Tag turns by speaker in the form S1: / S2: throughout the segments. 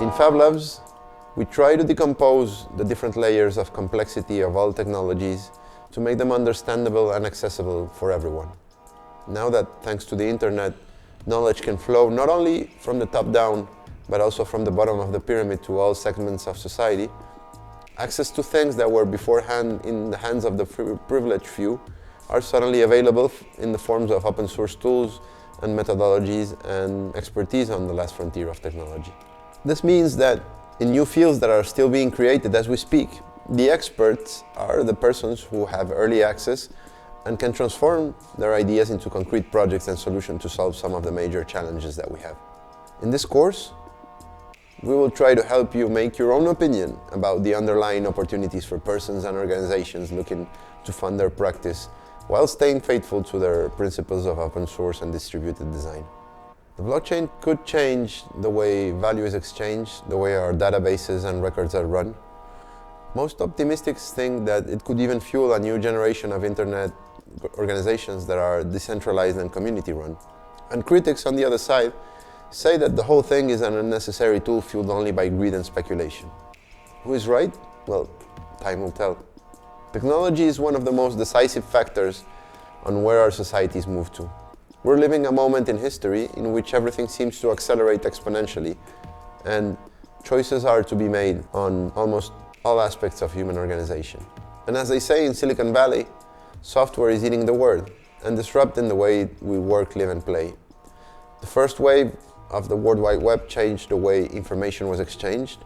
S1: In Fab Labs, we try to decompose the different layers of complexity of all technologies to make them understandable and accessible for everyone. Now that, thanks to the internet, knowledge can flow not only from the top down, but also from the bottom of the pyramid to all segments of society, access to things that were beforehand in the hands of the privileged few are suddenly available in the forms of open source tools and methodologies and expertise on the last frontier of technology. This means that in new fields that are still being created as we speak, the experts are the persons who have early access and can transform their ideas into concrete projects and solutions to solve some of the major challenges that we have. In this course, we will try to help you make your own opinion about the underlying opportunities for persons and organizations looking to fund their practice while staying faithful to their principles of open source and distributed design. The blockchain could change the way value is exchanged, the way our databases and records are run. Most optimists think that it could even fuel a new generation of internet organizations that are decentralized and community run. And critics on the other side say that the whole thing is an unnecessary tool fueled only by greed and speculation. Who is right? Well, time will tell. Technology is one of the most decisive factors on where our societies move to. We're living a moment in history in which everything seems to accelerate exponentially, and choices are to be made on almost all aspects of human organization. And as they say in Silicon Valley, software is eating the world and disrupting the way we work, live, and play. The first wave of the World Wide Web changed the way information was exchanged.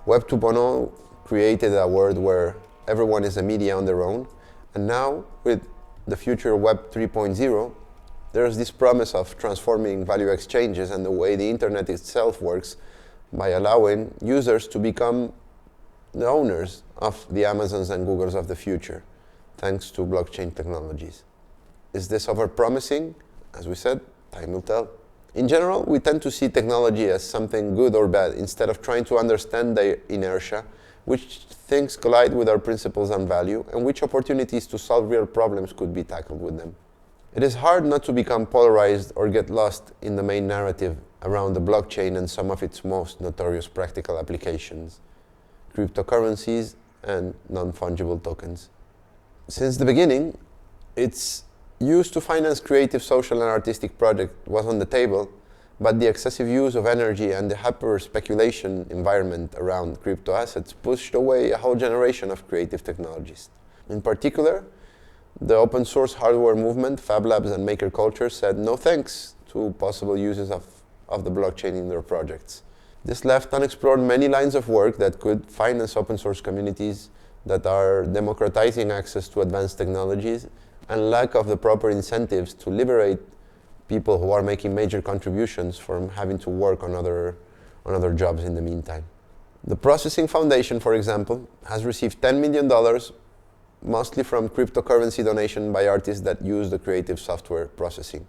S1: Web 2.0 created a world where everyone is a media on their own, and now with the future Web 3.0, there's this promise of transforming value exchanges and the way the internet itself works by allowing users to become the owners of the Amazons and Googles of the future, thanks to blockchain technologies. Is this over-promising? As we said, time will tell. In general, we tend to see technology as something good or bad instead of trying to understand the inertia, which things collide with our principles and value, and which opportunities to solve real problems could be tackled with them. It is hard not to become polarized or get lost in the main narrative around the blockchain and some of its most notorious practical applications, cryptocurrencies and non-fungible tokens. Since the beginning, its use to finance creative, social and artistic projects was on the table, but the excessive use of energy and the hyper-speculation environment around crypto assets pushed away a whole generation of creative technologists. In particular, the open source hardware movement, Fab Labs and maker culture said no thanks to possible uses of the blockchain in their projects. This left unexplored many lines of work that could finance open source communities that are democratizing access to advanced technologies and lack of the proper incentives to liberate people who are making major contributions from having to work on other jobs in the meantime. The Processing Foundation, for example, has received $10 million mostly from cryptocurrency donation by artists that use the creative software processing.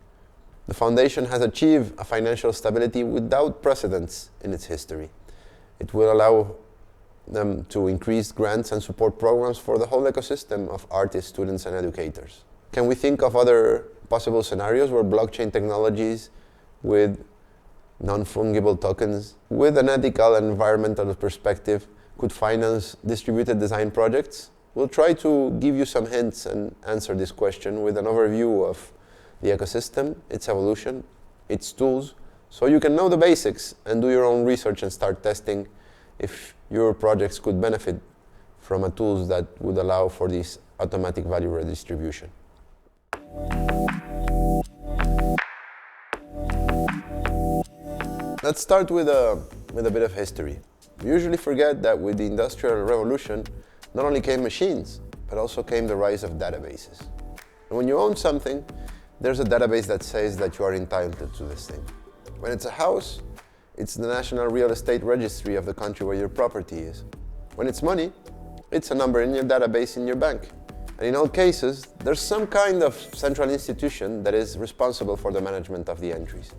S1: The foundation has achieved a financial stability without precedents in its history. It will allow them to increase grants and support programs for the whole ecosystem of artists, students, and educators. Can we think of other possible scenarios where blockchain technologies with non-fungible tokens, with an ethical and environmental perspective, could finance distributed design projects? We'll try to give you some hints and answer this question with an overview of the ecosystem, its evolution, its tools, so you can know the basics and do your own research and start testing if your projects could benefit from a tools that would allow for this automatic value redistribution. Let's start with a bit of history. We usually forget that with the Industrial Revolution, not only came machines, but also came the rise of databases. And when you own something, there's a database that says that you are entitled to this thing. When it's a house, it's the National Real Estate Registry of the country where your property is. When it's money, it's a number in your database in your bank. And in all cases, there's some kind of central institution that is responsible for the management of the entries.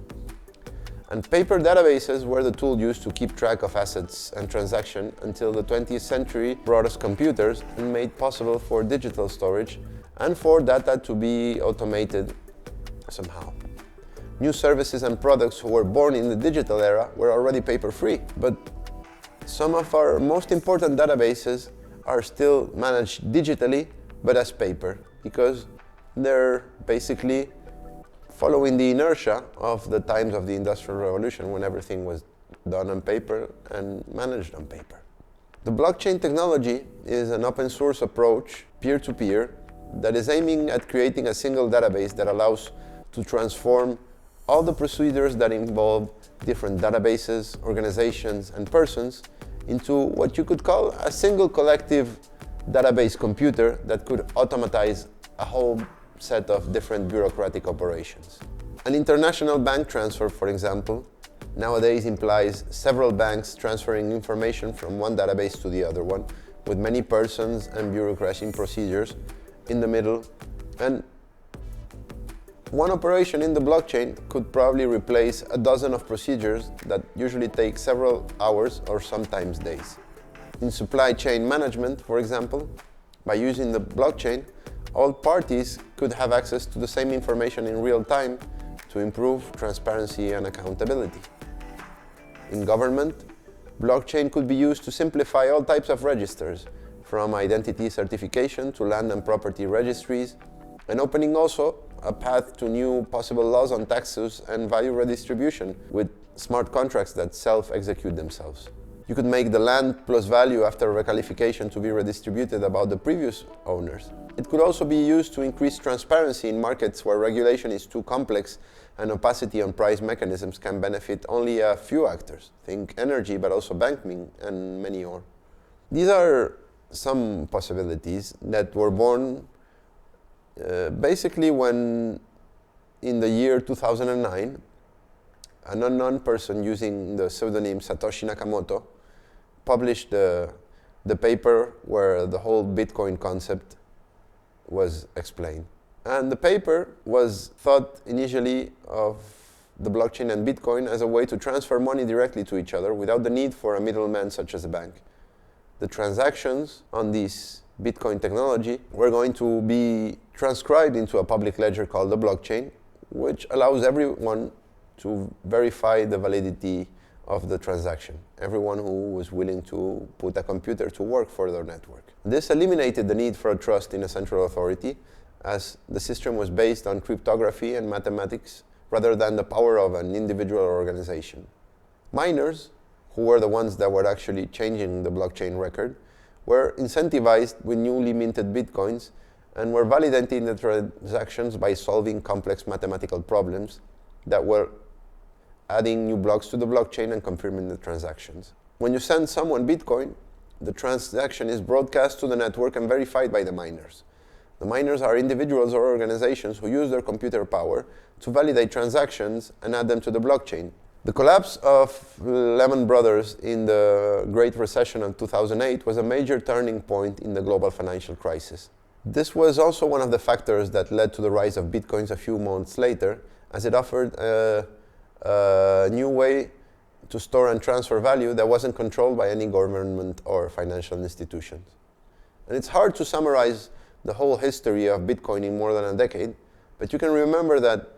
S1: And paper databases were the tool used to keep track of assets and transactions until the 20th century brought us computers and made possible for digital storage and for data to be automated somehow. New services and products who were born in the digital era were already paper-free, but some of our most important databases are still managed digitally, but as paper, because they're basically following the inertia of the times of the Industrial Revolution, when everything was done on paper and managed on paper. The blockchain technology is an open source approach, peer-to-peer, that is aiming at creating a single database that allows to transform all the procedures that involve different databases, organizations, and persons into what you could call a single collective database computer that could automatize a whole set of different bureaucratic operations. An international bank transfer, for example, nowadays implies several banks transferring information from one database to the other one, with many persons and bureaucracy procedures in the middle, and one operation in the blockchain could probably replace a dozen of procedures that usually take several hours or sometimes days. In supply chain management, for example, by using the blockchain, all parties could have access to the same information in real time to improve transparency and accountability. In government, blockchain could be used to simplify all types of registers, from identity certification to land and property registries, and opening also a path to new possible laws on taxes and value redistribution with smart contracts that self-execute themselves. You could make the land plus value after requalification to be redistributed about the previous owners. It could also be used to increase transparency in markets where regulation is too complex and opacity on price mechanisms can benefit only a few actors. Think energy, but also banking and many more. These are some possibilities that were born basically when, in the year 2009, an unknown person using the pseudonym Satoshi Nakamoto published the paper where the whole Bitcoin concept was explained. And the paper was thought initially of the blockchain and Bitcoin as a way to transfer money directly to each other without the need for a middleman such as a bank. The transactions on this Bitcoin technology were going to be transcribed into a public ledger called the blockchain, which allows everyone to verify the validity of the transaction. Everyone who was willing to put a computer to work for their network. This eliminated the need for a trust in a central authority, as the system was based on cryptography and mathematics rather than the power of an individual or organization. Miners, who were the ones that were actually changing the blockchain record, were incentivized with newly minted bitcoins and were validating the transactions by solving complex mathematical problems that were adding new blocks to the blockchain and confirming the transactions. When you send someone Bitcoin, the transaction is broadcast to the network and verified by the miners. The miners are individuals or organizations who use their computer power to validate transactions and add them to the blockchain. The collapse of Lehman Brothers in the Great Recession of 2008 was a major turning point in the global financial crisis. This was also one of the factors that led to the rise of Bitcoins a few months later, as it offered a new way to store and transfer value that wasn't controlled by any government or financial institutions. And it's hard to summarize the whole history of Bitcoin in more than a decade, but you can remember that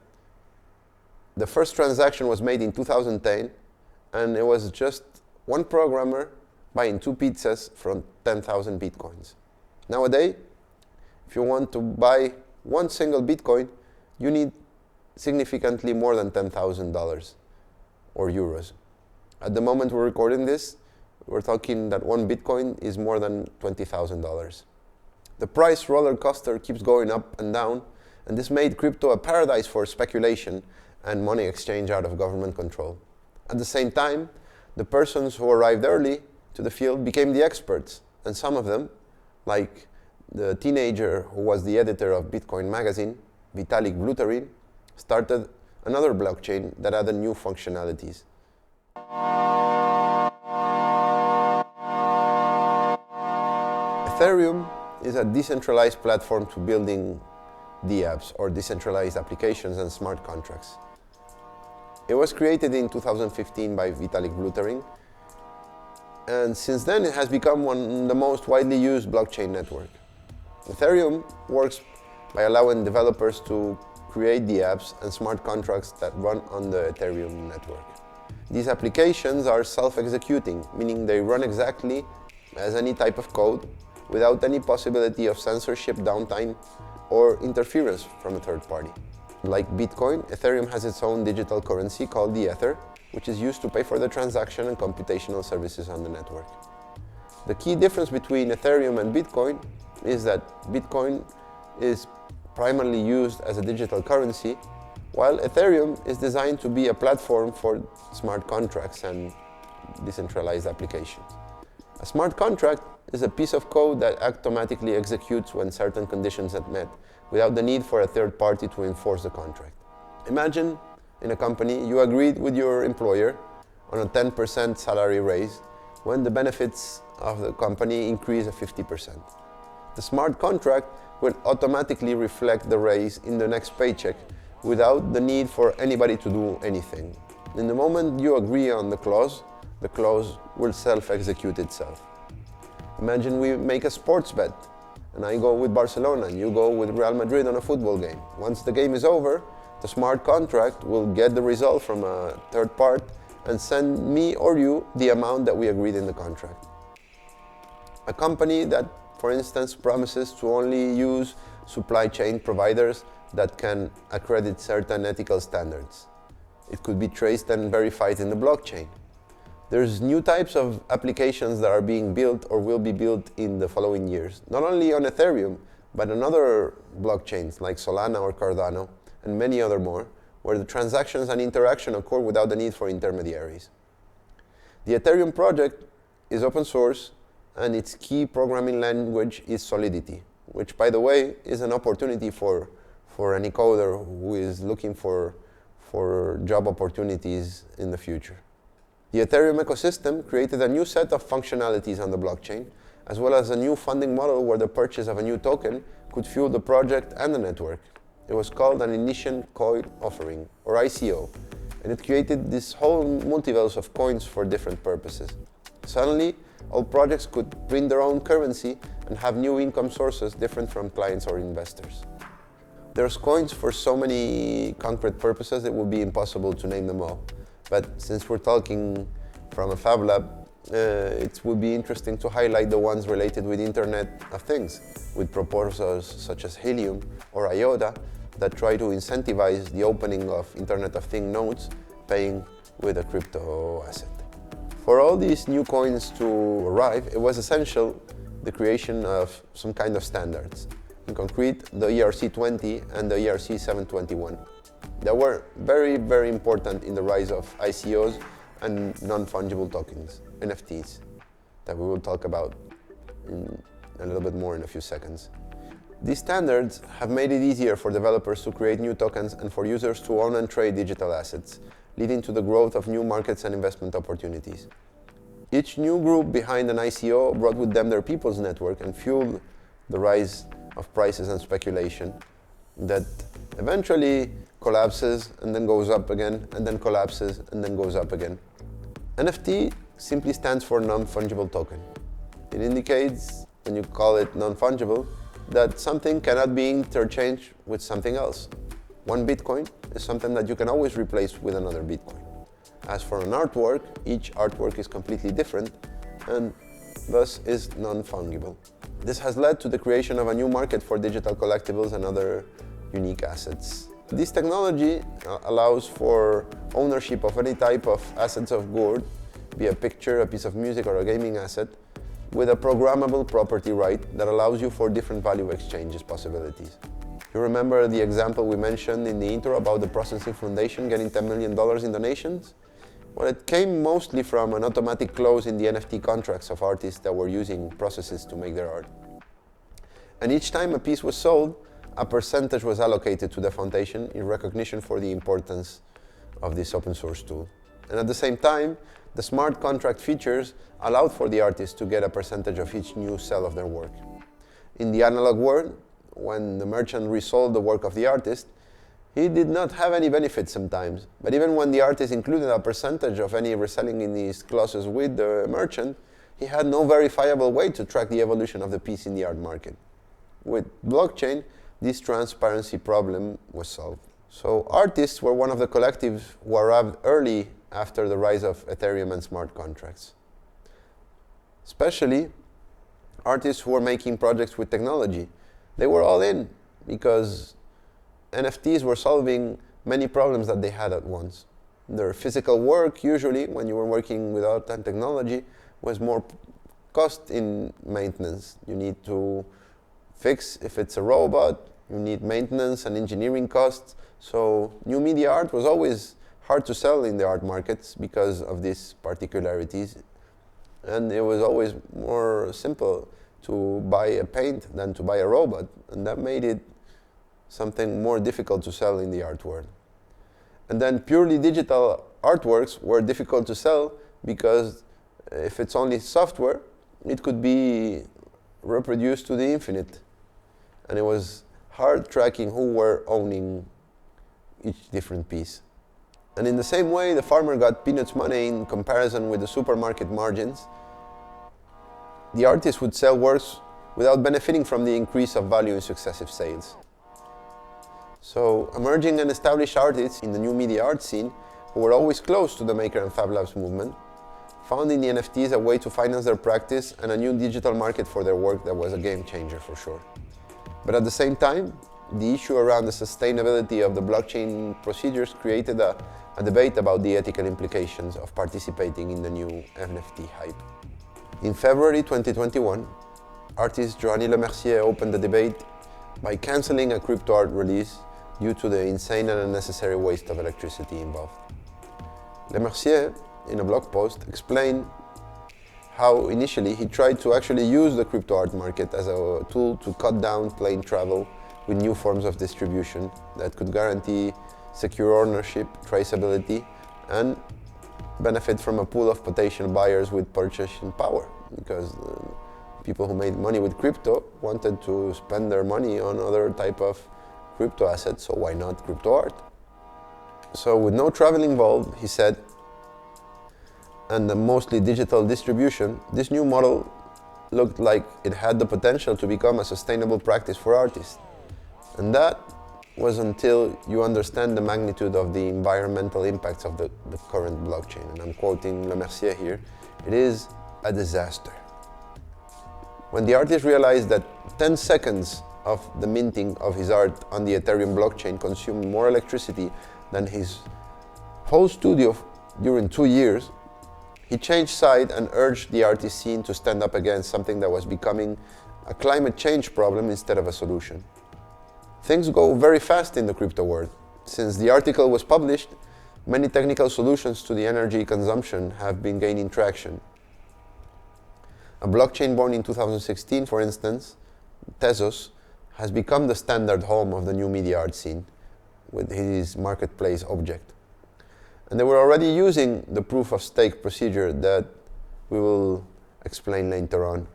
S1: the first transaction was made in 2010, and it was just one programmer buying 2 pizzas from 10,000 Bitcoins. Nowadays, if you want to buy one single Bitcoin, you need significantly more than $10,000 or euros. At the moment we're recording this, we're talking that one Bitcoin is more than $20,000. The price roller coaster keeps going up and down, and this made crypto a paradise for speculation and money exchange out of government control. At the same time, the persons who arrived early to the field became the experts, and some of them, like the teenager who was the editor of Bitcoin magazine, Vitalik Buterin, started another blockchain that added new functionalities. Ethereum is a decentralized platform to building DApps, or decentralized applications and smart contracts. It was created in 2015 by Vitalik Buterin, and since then it has become one of the most widely used blockchain networks. Ethereum works by allowing developers to create the apps and smart contracts that run on the Ethereum network. These applications are self-executing, meaning they run exactly as any type of code without any possibility of censorship, downtime, or interference from a third party. Like Bitcoin, Ethereum has its own digital currency called the Ether, which is used to pay for the transaction and computational services on the network. The key difference between Ethereum and Bitcoin is that Bitcoin is primarily used as a digital currency, while Ethereum is designed to be a platform for smart contracts and decentralized applications. A smart contract is a piece of code that automatically executes when certain conditions are met, without the need for a third party to enforce the contract. Imagine in a company you agreed with your employer on a 10% salary raise when the benefits of the company increase 50%. The smart contract will automatically reflect the raise in the next paycheck without the need for anybody to do anything. In the moment you agree on the clause will self-execute itself. Imagine we make a sports bet and I go with Barcelona and you go with Real Madrid on a football game. Once the game is over, the smart contract will get the result from a third part and send me or you the amount that we agreed in the contract. A company that, for instance, promises to only use supply chain providers that can accredit certain ethical standards. It could be traced and verified in the blockchain. There's new types of applications that are being built or will be built in the following years, not only on Ethereum, but on other blockchains like Solana or Cardano, and many other more, where the transactions and interaction occur without the need for intermediaries. The Ethereum project is open source, and its key programming language is Solidity, which, by the way, is an opportunity for any coder who is looking for job opportunities in the future. The Ethereum ecosystem created a new set of functionalities on the blockchain, as well as a new funding model where the purchase of a new token could fuel the project and the network. It was called an Initial Coin Offering, or ICO, and it created this whole multiverse of coins for different purposes. Suddenly, all projects could print their own currency and have new income sources different from clients or investors. There's coins for so many concrete purposes it would be impossible to name them all. But since we're talking from a Fab Lab, it would be interesting to highlight the ones related with Internet of Things, with proposals such as Helium or IOTA that try to incentivize the opening of Internet of Things nodes, paying with a crypto asset. For all these new coins to arrive, it was essential the creation of some kind of standards. In concrete, the ERC-20 and the ERC-721. They were very, very important in the rise of ICOs and non-fungible tokens, NFTs, that we will talk about in a little bit more in a few seconds. These standards have made it easier for developers to create new tokens and for users to own and trade digital assets, leading to the growth of new markets and investment opportunities. Each new group behind an ICO brought with them their people's network and fueled the rise of prices and speculation that eventually collapses and then goes up again, and then collapses and then goes up again. NFT simply stands for non-fungible token. It indicates, when you call it non-fungible, that something cannot be interchanged with something else. One Bitcoin is something that you can always replace with another Bitcoin. As for an artwork, each artwork is completely different and thus is non-fungible. This has led to the creation of a new market for digital collectibles and other unique assets. This technology allows for ownership of any type of assets of good, be a picture, a piece of music, or a gaming asset, with a programmable property right that allows you for different value exchanges possibilities. You remember the example we mentioned in the intro about the Processing Foundation getting $10 million in donations? Well, it came mostly from an automatic clause in the NFT contracts of artists that were using processes to make their art. And each time a piece was sold, a percentage was allocated to the foundation in recognition for the importance of this open source tool. And at the same time, the smart contract features allowed for the artist to get a percentage of each new sale of their work. In the analog world, when the merchant resold the work of the artist, he did not have any benefits sometimes. But even when the artist included a percentage of any reselling in his clauses with the merchant, he had no verifiable way to track the evolution of the piece in the art market. With blockchain, this transparency problem was solved. So artists were one of the collectives who arrived early after the rise of Ethereum and smart contracts. Especially artists who were making projects with technology. They were all in because NFTs were solving many problems that they had at once. Their physical work, usually, when you were working without that technology, was more cost in maintenance. You need to fix, if it's a robot, you need maintenance and engineering costs. So new media art was always hard to sell in the art markets because of these particularities. And it was always more simple to buy a paint than to buy a robot. And that made it something more difficult to sell in the art world. And then purely digital artworks were difficult to sell because if it's only software, it could be reproduced to the infinite. And it was hard tracking who were owning each different piece. And in the same way, the farmer got peanuts money in comparison with the supermarket margins. The artist would sell works without benefiting from the increase of value in successive sales. So emerging and established artists in the new media art scene, who were always close to the Maker and Fab Labs movement, found in the NFTs a way to finance their practice and a new digital market for their work that was a game changer for sure. But at the same time, the issue around the sustainability of the blockchain procedures created a debate about the ethical implications of participating in the new NFT hype. In February 2021, artist Joanny Lemercier opened the debate by cancelling a crypto art release due to the insane and unnecessary waste of electricity involved. Lemercier, in a blog post, explained how initially he tried to actually use the crypto art market as a tool to cut down plane travel with new forms of distribution that could guarantee secure ownership, traceability, and benefit from a pool of potential buyers with purchasing power, because people who made money with crypto wanted to spend their money on other type of crypto assets, so why not crypto art? So with no travel involved, he said, and the mostly digital distribution, this new model looked like it had the potential to become a sustainable practice for artists. And that was until you understand the magnitude of the environmental impacts of the current blockchain. And I'm quoting Lemercier here, it is a disaster. When the artist realized that 10 seconds of the minting of his art on the Ethereum blockchain consumed more electricity than his whole studio during 2 years, he changed side and urged the artist scene to stand up against something that was becoming a climate change problem instead of a solution. Things go very fast in the crypto world. Since the article was published, many technical solutions to the energy consumption have been gaining traction. A blockchain born in 2016, for instance, Tezos, has become the standard home of the new media art scene with his marketplace object. And they were already using the proof of stake procedure that we will explain later on.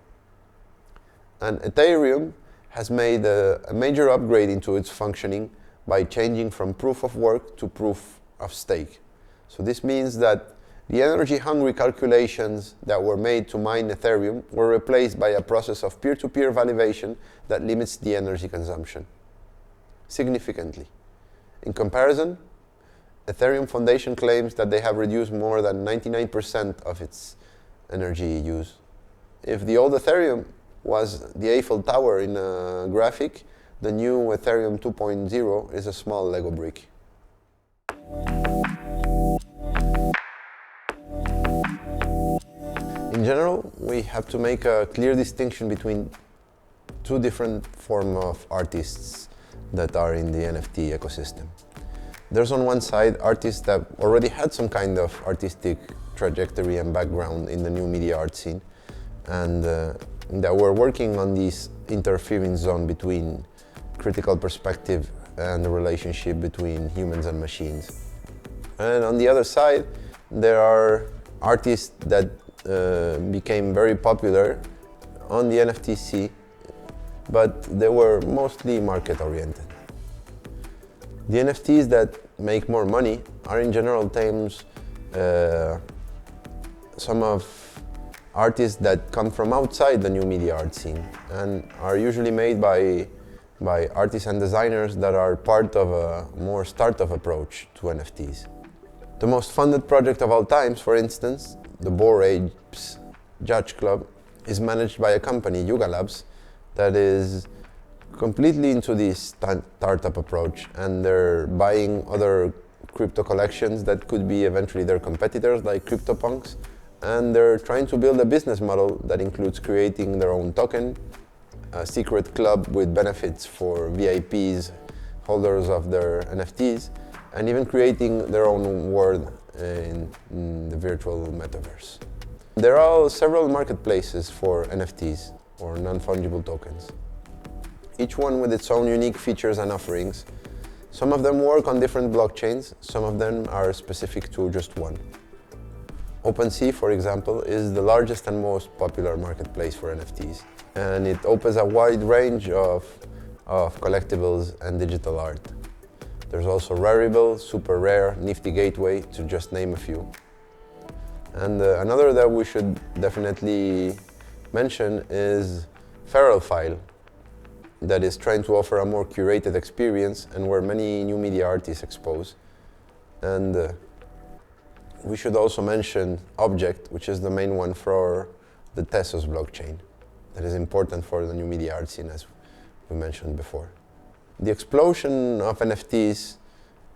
S1: And Ethereum has made a major upgrade into its functioning by changing from proof of work to proof of stake. So this means that the energy-hungry calculations that were made to mine Ethereum were replaced by a process of peer-to-peer validation that limits the energy consumption significantly. In comparison, Ethereum Foundation claims that they have reduced more than 99% of its energy use. If the old Ethereum was the Eiffel Tower in a graphic, the new Ethereum 2.0 is a small Lego brick. In general, we have to make a clear distinction between two different forms of artists that are in the NFT ecosystem. There's on one side artists that already had some kind of artistic trajectory and background in the new media art scene, and that were working on this interference zone between critical perspective and the relationship between humans and machines. And on the other side, there are artists that became very popular on the NFT scene, but they were mostly market-oriented. The NFTs that make more money are in general terms some of artists that come from outside the new media art scene and are usually made by by artists and designers that are part of a more startup approach to NFTs. The most funded project of all times, for instance, the Bored Apes Judge Club, is managed by a company, Yuga Labs, that is completely into this startup approach, and they're buying other crypto collections that could be eventually their competitors, like CryptoPunks, and they're trying to build a business model that includes creating their own token, a secret club with benefits for VIPs, holders of their NFTs, and even creating their own world in the virtual metaverse. There are several marketplaces for NFTs, or non-fungible tokens, each one with its own unique features and offerings. Some of them work on different blockchains, some of them are specific to just one. OpenSea, for example, is the largest and most popular marketplace for NFTs, and it opens a wide range of collectibles and digital art. There's also Rarible, Super Rare, Nifty Gateway, to just name a few. And another that we should definitely mention is Feral File, that is trying to offer a more curated experience and where many new media artists expose. And we should also mention Object, which is the main one for the Tesos blockchain, that is important for the new media art scene, as we mentioned before. The explosion of NFTs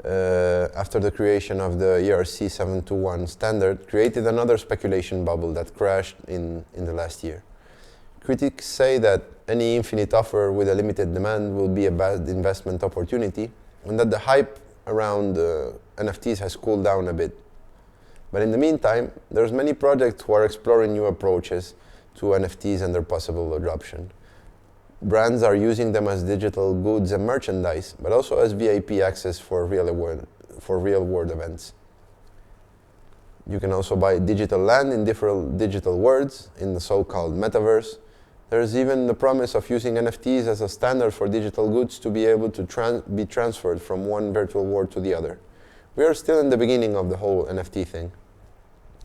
S1: after the creation of the ERC 721 standard created another speculation bubble that crashed in the last year. Critics say that any infinite offer with a limited demand will be a bad investment opportunity, and that the hype around NFTs has cooled down a bit. But in the meantime, there's many projects who are exploring new approaches to NFTs and their possible adoption. Brands are using them as digital goods and merchandise, but also as VIP access for real-world events. You can also buy digital land in different digital worlds in the so-called metaverse. There's even the promise of using NFTs as a standard for digital goods to be able to be transferred from one virtual world to the other. We are still in the beginning of the whole NFT thing.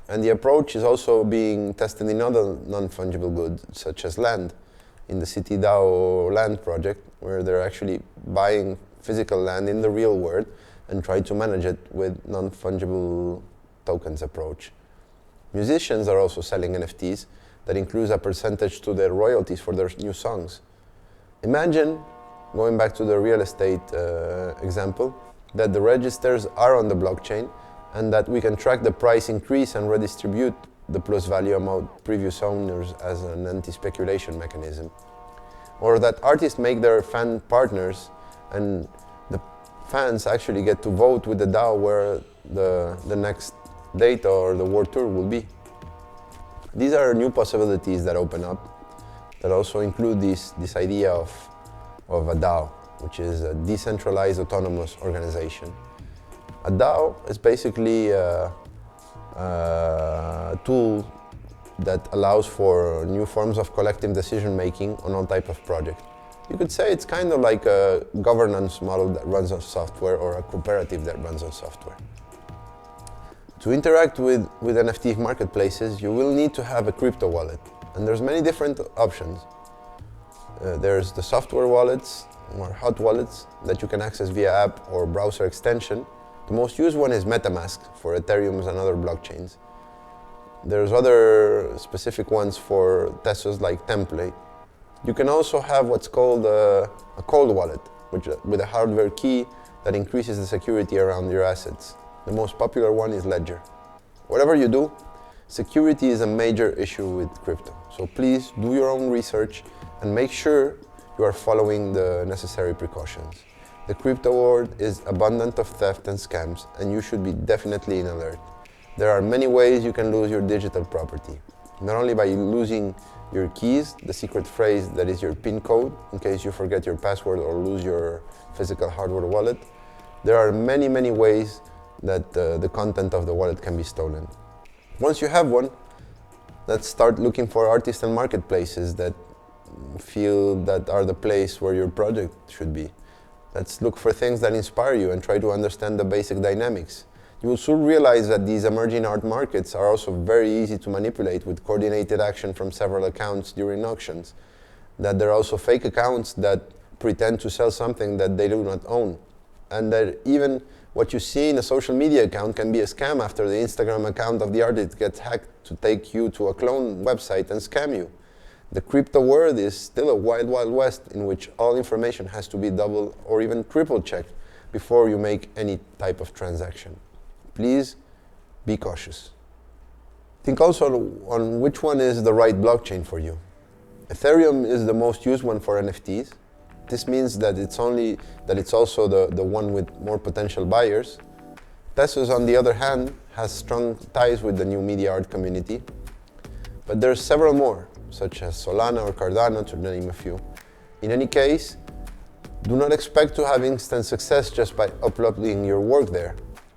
S1: And the approach is also being tested in other non-fungible goods, such as land, in the CityDAO land project, where they're actually buying physical land in the real world and try to manage it with non-fungible tokens approach. Musicians are also selling NFTs that includes a percentage to their royalties for their new songs. Imagine, going back to the real estate example, that the registers are on the blockchain and that we can track the price increase and redistribute the plus value amount previous owners as an anti-speculation mechanism. Or that artists make their fan partners and the fans actually get to vote with the DAO where the next date or the world tour will be. These are new possibilities that open up that also include this idea of a DAO, which is a decentralized autonomous organization. A DAO is basically a tool that allows for new forms of collective decision-making on all type of project. You could say it's kind of like a governance model that runs on software or a cooperative that runs on software. To interact with NFT marketplaces, you will need to have a crypto wallet, and there's many different options. There's the software wallets or hot wallets that you can access via app or browser extension. The most used one is MetaMask for Ethereum and other blockchains. There's other specific ones for Tesos like Template. You can also have what's called a cold wallet, with a hardware key that increases the security around your assets. The most popular one is Ledger. Whatever you do, security is a major issue with crypto. So please do your own research and make sure you are following the necessary precautions. The crypto world is abundant of theft and scams, and you should be definitely in alert. There are many ways you can lose your digital property. Not only by losing your keys, the secret phrase that is your PIN code, in case you forget your password or lose your physical hardware wallet. There are many ways that the content of the wallet can be stolen. Once you have one, let's start looking for artists and marketplaces that feel that are the place where your project should be. Let's look for things that inspire you and try to understand the basic dynamics. You will soon realize that these emerging art markets are also very easy to manipulate with coordinated action from several accounts during auctions. That there are also fake accounts that pretend to sell something that they do not own. And that even what you see in a social media account can be a scam after the Instagram account of the artist gets hacked to take you to a clone website and scam you. The crypto world is still a wild, wild west in which all information has to be double or even triple checked before you make any type of transaction. Please be cautious. Think also on which one is the right blockchain for you. Ethereum is the most used one for NFTs. This means that it's also the one with more potential buyers. Tezos, on the other hand, has strong ties with the new media art community. But there's several more, such as Solana or Cardano, to name a few. In any case, do not expect to have instant success just by uploading your work there.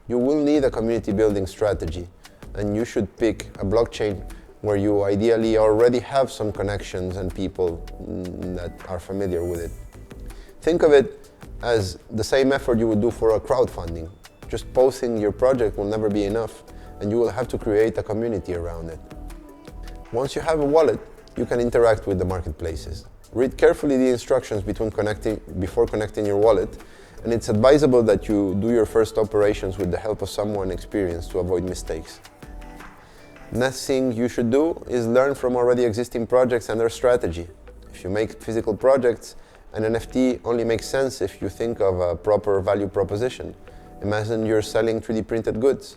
S1: You will need a community building strategy, and you should pick a blockchain where you ideally already have some connections and people that are familiar with it. Think of it as the same effort you would do for a crowdfunding. Just posting your project will never be enough, and you will have to create a community around it. Once you have a wallet, you can interact with the marketplaces. Read carefully the instructions before connecting your wallet, and it's advisable that you do your first operations with the help of someone experienced to avoid mistakes. Next thing you should do is learn from already existing projects and their strategy. If you make physical projects, an NFT only makes sense if you think of a proper value proposition. Imagine you're selling 3D printed goods.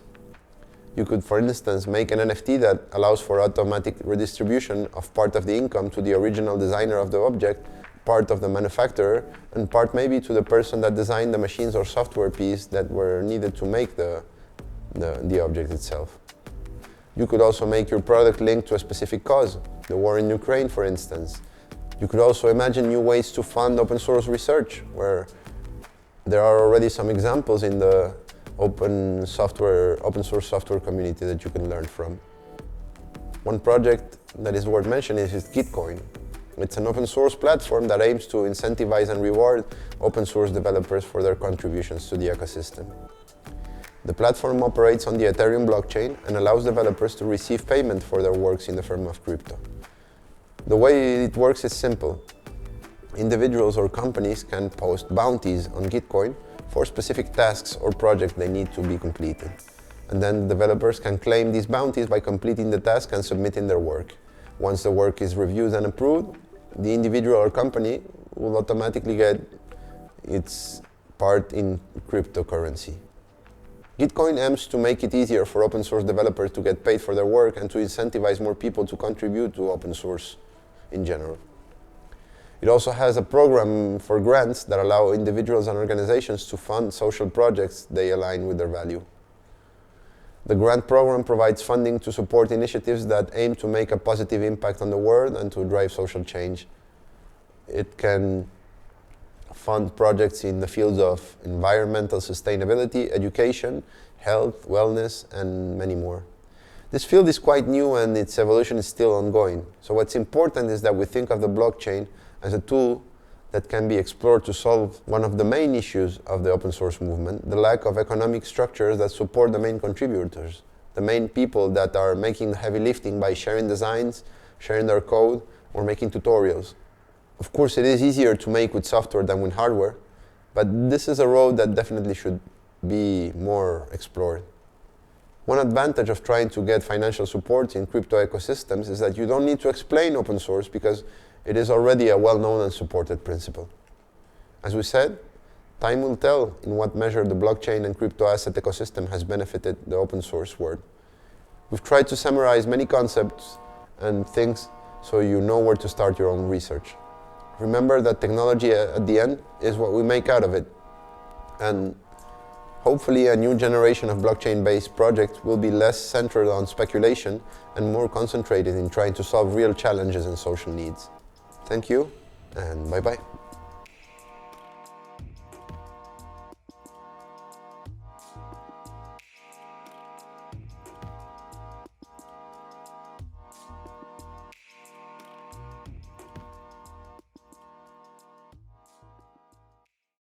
S1: You could, for instance, make an NFT that allows for automatic redistribution of part of the income to the original designer of the object, part of the manufacturer, and part maybe to the person that designed the machines or software piece that were needed to make the object itself. You could also make your product linked to a specific cause, the war in Ukraine, for instance. You could also imagine new ways to fund open source research, where there are already some examples in the open source software community that you can learn from. One project that is worth mentioning is Gitcoin. It's an open source platform that aims to incentivize and reward open source developers for their contributions to the ecosystem. The platform operates on the Ethereum blockchain and allows developers to receive payment for their works in the form of crypto. The way it works is simple. Individuals or companies can post bounties on Gitcoin for specific tasks or projects they need to be completed. And then developers can claim these bounties by completing the task and submitting their work. Once the work is reviewed and approved, the individual or company will automatically get its part in cryptocurrency. Gitcoin aims to make it easier for open source developers to get paid for their work and to incentivize more people to contribute to open source in general. It also has a program for grants that allow individuals and organizations to fund social projects they align with their value. The grant program provides funding to support initiatives that aim to make a positive impact on the world and to drive social change. It can fund projects in the fields of environmental sustainability, education, health, wellness, and many more. This field is quite new and its evolution is still ongoing. So what's important is that we think of the blockchain as a tool that can be explored to solve one of the main issues of the open source movement, the lack of economic structures that support the main contributors, the main people that are making the heavy lifting by sharing designs, sharing their code, or making tutorials. Of course, it is easier to make with software than with hardware, but this is a road that definitely should be more explored. One advantage of trying to get financial support in crypto ecosystems is that you don't need to explain open source because it is already a well-known and supported principle. As we said, time will tell in what measure the blockchain and crypto asset ecosystem has benefited the open source world. We've tried to summarize many concepts and things so you know where to start your own research. Remember that technology at the end is what we make out of it. And hopefully a new generation of blockchain-based projects will be less centered on speculation and more concentrated in trying to solve real challenges and social needs. Thank you, and bye-bye.